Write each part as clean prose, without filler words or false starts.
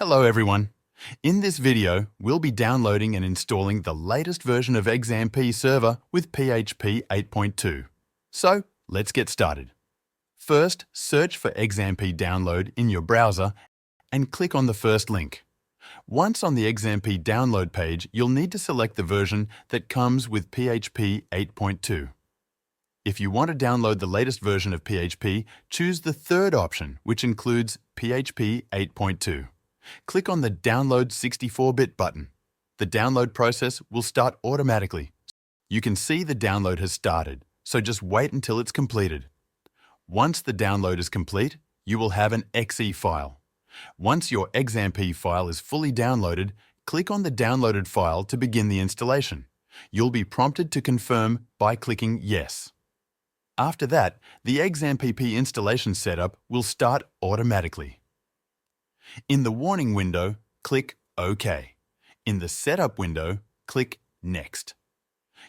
Hello everyone. In this video, we'll be downloading and installing the latest version of XAMPP Server with PHP 8.2. So, let's get started. First, search for XAMPP download in your browser and click on the first link. Once on the XAMPP download page, you'll need to select the version that comes with PHP 8.2. If you want to download the latest version of PHP, choose the third option, which includes PHP 8.2. Click on the Download 64-bit button. The download process will start automatically. You can see the download has started, so just wait until it's completed. Once the download is complete, you will have an .exe file. Once your XAMPP file is fully downloaded, click on the downloaded file to begin the installation. You'll be prompted to confirm by clicking Yes. After that, the XAMPP installation setup will start automatically. In the warning window, click OK. In the setup window, click Next.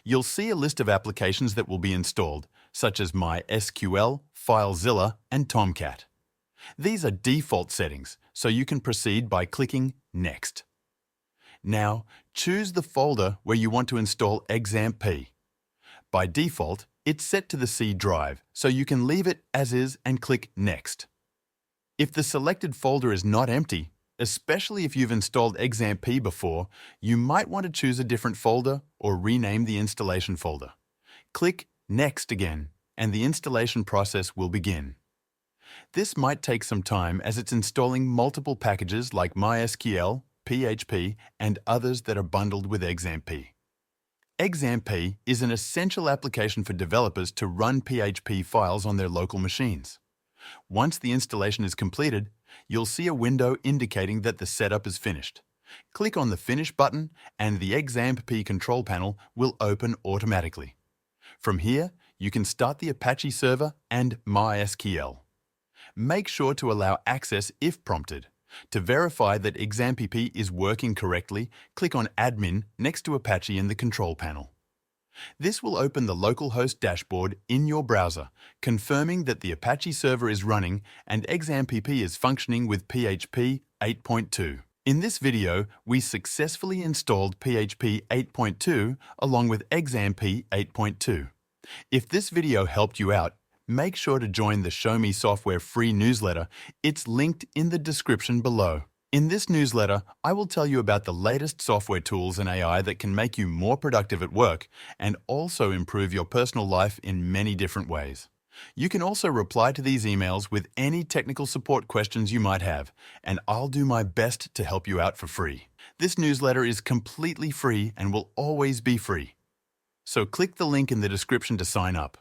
You'll see a list of applications that will be installed, such as MySQL, FileZilla, and Tomcat. These are default settings, so you can proceed by clicking Next. Now, choose the folder where you want to install XAMPP. By default, it's set to the C drive, so you can leave it as is and click Next. If the selected folder is not empty, especially if you've installed XAMPP before, you might want to choose a different folder or rename the installation folder. Click Next again, and the installation process will begin. This might take some time as it's installing multiple packages like MySQL, PHP, and others that are bundled with XAMPP. XAMPP is an essential application for developers to run PHP files on their local machines. Once the installation is completed, you'll see a window indicating that the setup is finished. Click on the Finish button and the XAMPP control panel will open automatically. From here, you can start the Apache server and MySQL. Make sure to allow access if prompted. To verify that XAMPP is working correctly, click on Admin next to Apache in the control panel. This will open the localhost dashboard in your browser, confirming that the Apache server is running and XAMPP is functioning with PHP 8.2. In this video, we successfully installed PHP 8.2 along with XAMPP 8.2. If this video helped you out, make sure to join the Show Me Software free newsletter. It's linked in the description below. In this newsletter, I will tell you about the latest software tools and AI that can make you more productive at work and also improve your personal life in many different ways. You can also reply to these emails with any technical support questions you might have, and I'll do my best to help you out for free. This newsletter is completely free and will always be free. So click the link in the description to sign up.